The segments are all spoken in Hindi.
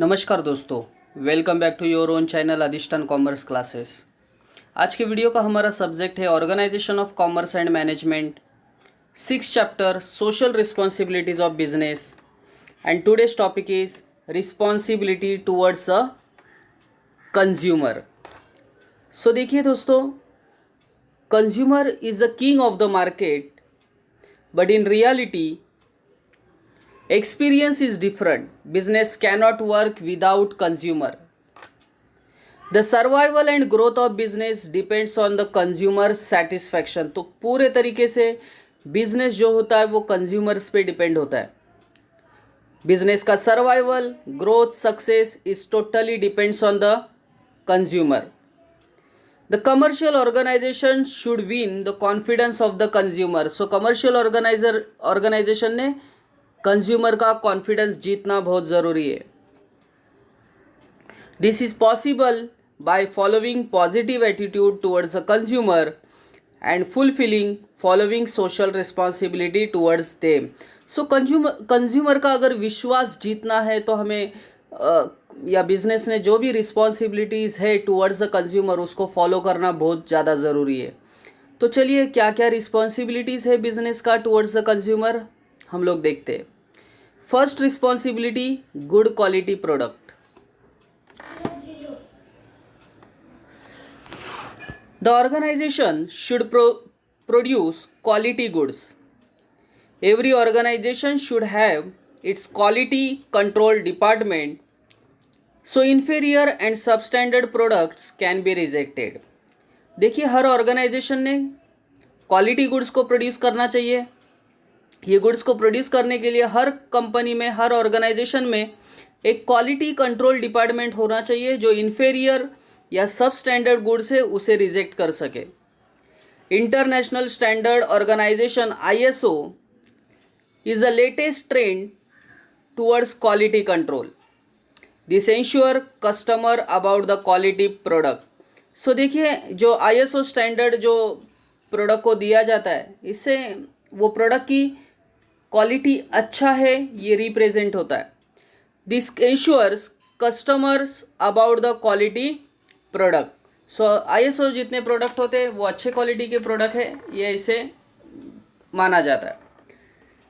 नमस्कार दोस्तों, welcome back to your own channel Adhishthan commerce classes. आज के वीडियो का हमारा सब्जेक्ट है organisation of commerce and management, 6th chapter social responsibilities of business and today's topic is responsibility towards a consumer. So देखिए दोस्तों, consumer is the king of the market, but in reality experience is different. Business cannot work without consumer. The survival and growth of business depends on the consumer satisfaction. तो पूरे तरीके से बिजनेस जो होता है वो कंज्यूमर्स पे डिपेंड होता है। बिजनेस का survival, growth, success is totally depends on the consumer. The commercial organization should win the confidence of the consumer. So commercial organization ने कंज्यूमर का कॉन्फिडेंस जीतना बहुत ज़रूरी है. This is possible by following positive attitude towards the consumer and fulfilling following social responsibility towards them. So consumer का अगर विश्वास जीतना है तो हमें या बिजनेस ने जो भी रिस्पॉन्सिबिलिटीज़ है टुवर्ड्स द कंज्यूमर उसको फॉलो करना बहुत ज़्यादा ज़रूरी है. तो चलिए क्या क्या रिस्पॉन्सिबिलिटीज़ है बिजनेस का टुवर्ड्स द कंज्यूमर हम लोग देखते हैं. First responsibility, good quality product. The organization should produce quality goods. Every organization should have its quality control department, so inferior and substandard products can be rejected. देखिए, हर ऑर्गेनाइजेशन ने क्वालिटी गुड्स को प्रोड्यूस करना चाहिए. ये गुड्स को प्रोड्यूस करने के लिए हर कंपनी में, हर ऑर्गेनाइजेशन में एक क्वालिटी कंट्रोल डिपार्टमेंट होना चाहिए जो इन्फीरियर या सब स्टैंडर्ड गुड्स है उसे रिजेक्ट कर सके. International standard organisation ISO is the latest trend towards quality control. This ensure customer about the quality product. So देखिए, जो ISO स्टैंडर्ड जो प्रोडक्ट को दिया जाता है, इससे वो प्रोडक्ट की क्वालिटी अच्छा है ये रिप्रेजेंट होता है. This ensures customers about the quality product. So ISO जितने प्रोडक्ट होते हैं वो अच्छे क्वालिटी के प्रोडक्ट है, ये इसे माना जाता है.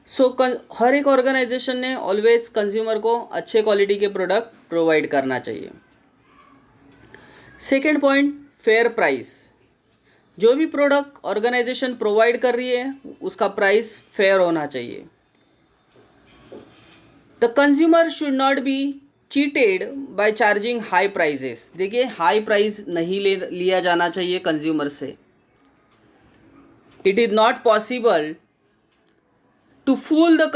सो हर एक ऑर्गेनाइजेशन ने ऑलवेज कंज्यूमर को अच्छे क्वालिटी के प्रोडक्ट प्रोवाइड करना चाहिए. Second point, fair price. जो भी प्रोडक्ट ऑर्गेनाइजेशन प्रोवाइड कर रही है उसका प्राइस फेयर होना चाहिए. The consumer should not be cheated by charging high prices. देखिए, हाई प्राइस नहीं लिया जाना चाहिए कंज्यूमर से. It is not possible to fool the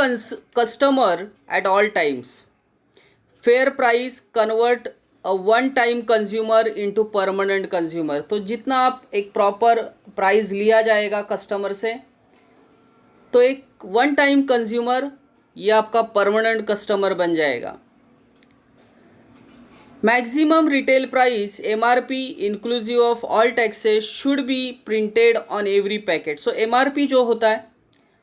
customer at all times. Fair price convert a one time consumer into permanent consumer. तो जितना आप एक प्रॉपर प्राइस लिया जाएगा कस्टमर से, तो एक वन टाइम कंज्यूमर ये आपका परमानेंट कस्टमर बन जाएगा. Maximum retail price MRP inclusive of all taxes should be printed on every packet. So MRP जो होता है,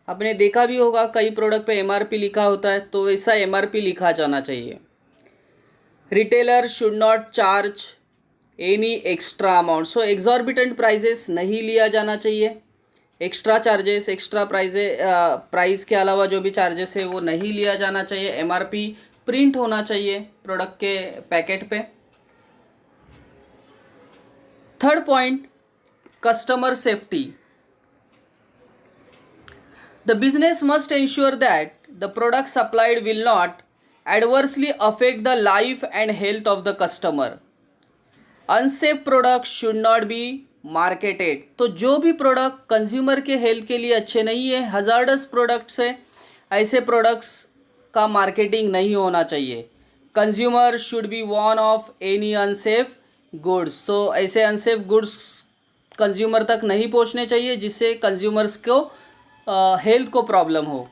आपने देखा भी होगा कई प्रोडक्ट पे MRP लिखा होता है, तो वैसा MRP लिखा जाना चाहिए. Retailer should not charge any extra amount. So exorbitant prices नहीं लिया जाना चाहिए. एक्स्ट्रा चार्जेस, एक्स्ट्रा प्राइस के अलावा जो भी चार्जेस है वो नहीं लिया जाना चाहिए. MRP प्रिंट होना चाहिए प्रोडक्ट के पैकेट पे. Third point, customer safety. The business must ensure that the product supplied will not adversely affect the life and health of the customer. Unsafe products should not be marketed. तो जो भी प्रोडक्ट कंज्यूमर के हेल्थ के लिए अच्छे नहीं है, हजार्डस प्रोडक्ट्स है, ऐसे प्रोडक्ट्स का मार्केटिंग नहीं होना चाहिए. Consumer should B Warne of any unsafe goods. तो ऐसे अनसेफ गुड्स कंज्यूमर तक नहीं पहुंचने चाहिए जिससे कंज्यूमर्स को हेल्थ को प्रॉब्लम हो.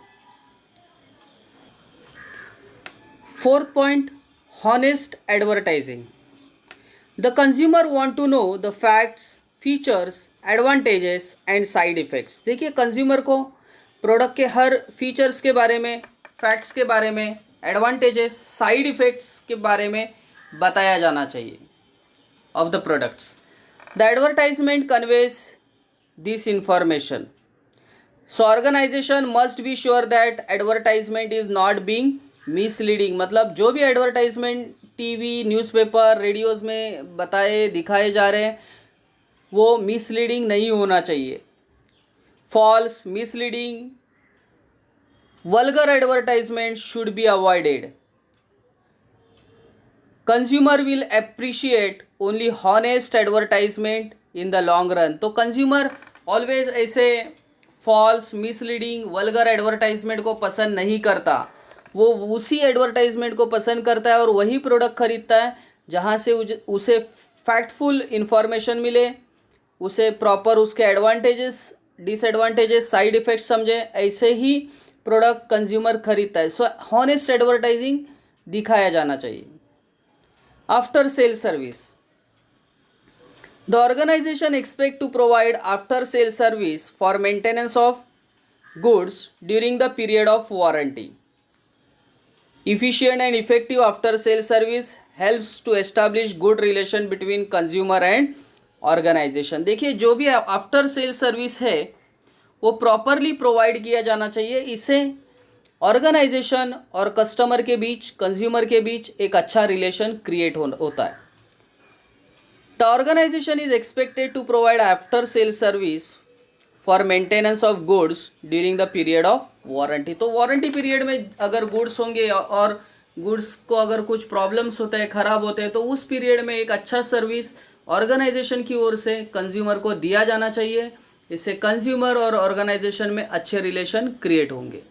Fourth point, honest advertising. The consumer want to know the facts, features, advantages and side effects. देखिए, कंज्यूमर को प्रोडक्ट के हर फीचर्स के बारे में, फैक्ट्स के बारे में एडवांटेजेस, साइड इफ़ेक्ट्स के बारे में बताया जाना चाहिए of the products. The advertisement conveys this information. So organization must be sure that advertisement is not being misleading. मतलब जो भी एडवर्टाइजमेंट टीवी, न्यूज़पेपर, रेडियोज़ में बताए दिखाए जा रहे हैं वो मिसलीडिंग नहीं होना चाहिए. False, misleading, vulgar advertisement should be avoided. Consumer will appreciate only honest advertisement in the long run. तो कंज्यूमर ऑलवेज ऐसे फॉल्स, मिसलीडिंग, वल्गर एडवर्टाइजमेंट को पसंद नहीं करता. वो उसी एडवर्टाइजमेंट को पसंद करता है और वही प्रोडक्ट खरीदता है जहाँ से उसे फैक्टफुल इंफॉर्मेशन मिले, उसे प्रॉपर उसके एडवांटेजेस, डिसएडवांटेजेस, साइड इफ़ेक्ट समझे, ऐसे ही प्रोडक्ट कंज्यूमर खरीदता है. सो हॉनेस्ट एडवर्टाइजिंग दिखाया जाना चाहिए. After sale service. The organization expect to provide after sale service for maintenance of goods during the period of warranty. Efficient and effective after sale service helps to establish good relation between consumer and organization. देखिए जो भी आफ्टर सेल सर्विस है वो प्रॉपरली प्रोवाइड किया जाना चाहिए. इससे ऑर्गेनाइजेशन और कस्टमर के बीच, कंज्यूमर के बीच एक अच्छा रिलेशन क्रिएट होता है. The organization is expected to provide after sale service for maintenance of goods during the period of warranty. तो वारंटी पीरियड में अगर गुड्स होंगे और गुड्स को अगर कुछ प्रॉब्लम्स होते हैं, ख़राब होते हैं, तो उस पीरियड में एक अच्छा सर्विस ऑर्गेनाइजेशन की ओर से कंज्यूमर को दिया जाना चाहिए. इससे कंज्यूमर और ऑर्गेनाइजेशन में अच्छे रिलेशन क्रिएट होंगे.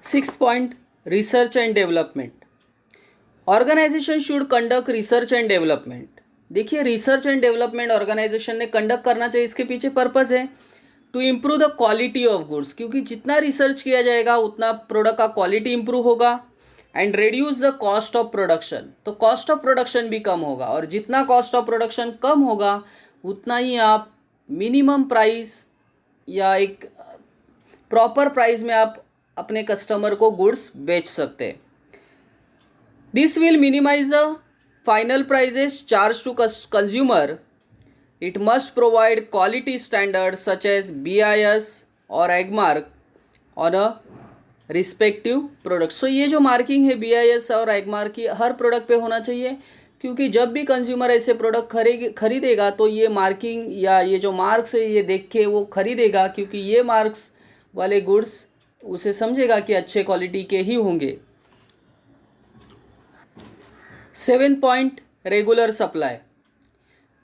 6 point, research and development. Organization should conduct research and development. देखिए रिसर्च एंड डेवलपमेंट ऑर्गेनाइजेशन ने कंडक्ट करना चाहिए. इसके पीछे पर्पज़ है to improve the quality of goods, क्योंकि जितना रिसर्च किया जाएगा उतना प्रोडक्ट का क्वालिटी इम्प्रूव होगा. And reduce the cost of production. तो कॉस्ट ऑफ प्रोडक्शन भी कम होगा और जितना कॉस्ट ऑफ प्रोडक्शन कम होगा उतना ही आप मिनिमम प्राइस या एक प्रॉपर प्राइस में आप अपने कस्टमर को गुड्स बेच सकते हैं. This will minimize the final prices charged to consumer. It must provide quality standards such as BIS or AgMark on a respective product. So ये जो मार्किंग है BIS और AgMark की हर प्रोडक्ट पे होना चाहिए, क्योंकि जब भी कंज्यूमर ऐसे प्रोडक्ट खरीदेगा तो ये मार्किंग या ये जो मार्क्स है ये देख के वो खरीदेगा, क्योंकि ये मार्क्स वाले गुड्स उसे समझेगा कि अच्छे क्वालिटी के ही होंगे. 7 point, regular supply.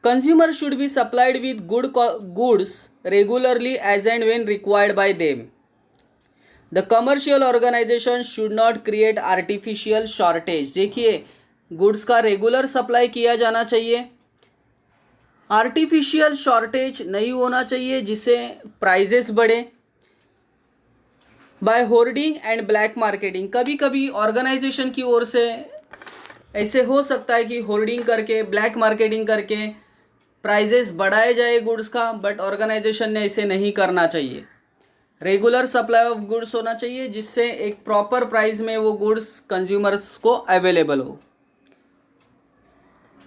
Consumer should be supplied with goods regularly as and when required by them. The commercial organization should not create artificial shortage. देखिए गुड्स का रेगुलर सप्लाई किया जाना चाहिए, आर्टिफिशियल शॉर्टेज नहीं होना चाहिए जिससे प्राइजेस बढ़े. By hoarding and black marketing. कभी कभी ऑर्गेनाइजेशन की ओर से ऐसे हो सकता है कि होर्डिंग करके, ब्लैक मार्केटिंग करके प्राइजेस बढ़ाए जाए गुड्स का, बट ऑर्गेनाइजेशन ने ऐसे नहीं करना चाहिए. रेगुलर सप्लाई ऑफ गुड्स होना चाहिए जिससे एक प्रॉपर प्राइस में वो गुड्स कंज्यूमर्स को अवेलेबल हो.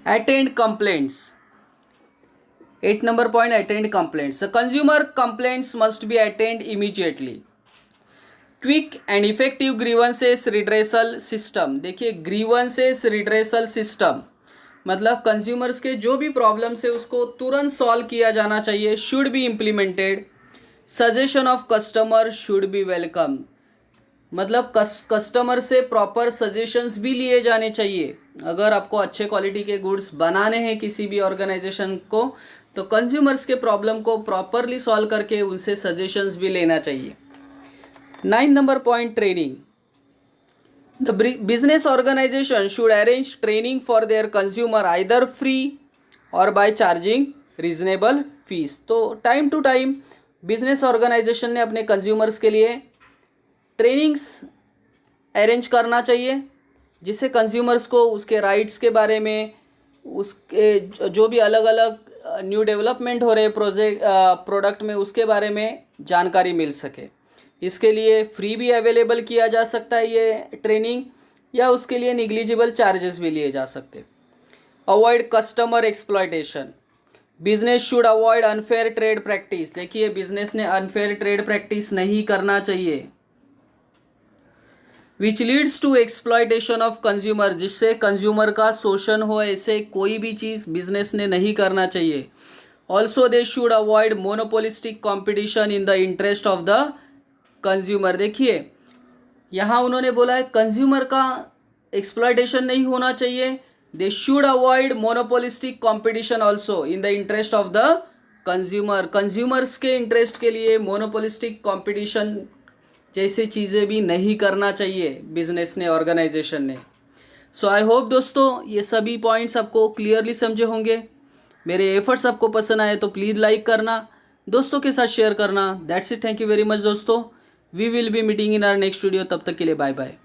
Attend complaints. 8 number point, attend complaints. Consumer complaints must be attend immediately. Quick and effective grievances redressal system. देखिए ग्रीवेंसेस रिड्रेसल सिस्टम मतलब कंज्यूमर्स के जो भी प्रॉब्लम्स है उसको तुरंत सॉल्व किया जाना चाहिए. Should be implemented. Suggestion of customer should be welcome. मतलब कस्टमर से प्रॉपर सजेशंस भी लिए जाने चाहिए. अगर आपको अच्छे क्वालिटी के गुड्स बनाने हैं किसी भी ऑर्गेनाइजेशन को, तो कंज्यूमर्स के प्रॉब्लम को प्रॉपरली सॉल्व करके उनसे सजेशंस भी लेना चाहिए. 9 number point, training. The business organization should arrange training for their consumer either free or by charging reasonable fees. तो time to time business organization ने अपने कंज्यूमर्स के लिए ट्रेनिंग्स अरेंज करना चाहिए जिससे कंज्यूमर्स को उसके राइट्स के बारे में, उसके जो भी अलग अलग न्यू डेवलपमेंट हो रहे प्रोडक्ट में उसके बारे में जानकारी मिल सके. इसके लिए फ्री भी अवेलेबल किया जा सकता है ये ट्रेनिंग, या उसके लिए निग्लिजिबल चार्जेस भी लिए जा सकते। Avoid customer exploitation, business should avoid unfair trade practice. देखिए बिजनेस ने अनफेयर ट्रेड प्रैक्टिस नहीं करना चाहिए। Which leads to exploitation of consumer, जिससे कंज्यूमर का शोषण हो, ऐसे कोई भी चीज़ बिजनेस ने नहीं करना चाहिए। Also they should avoid monopolistic competition in the interest of the consumer. देखिए यहाँ उन्होंने बोला है कंज्यूमर का एक्सप्लॉयटेशन नहीं होना चाहिए। They should avoid monopolistic competition also in the interest of the consumer. Consumers के इंटरेस्ट के लिए मोनोपोलिस्टिक कॉम्पिटिशन जैसी चीज़ें भी नहीं करना चाहिए बिजनेस ने, ऑर्गेनाइजेशन ने। सो आई होप दोस्तों ये सभी पॉइंट्स आपको क्लियरली समझे होंगे। मेरे एफर्ट्स आपको पसंद आए तो प्लीज़ लाइक करना, दोस्तों के साथ शेयर करना। That's it, thank you very much दोस्तों। We will be meeting in our next video. तब तक के लिए बाय बाय।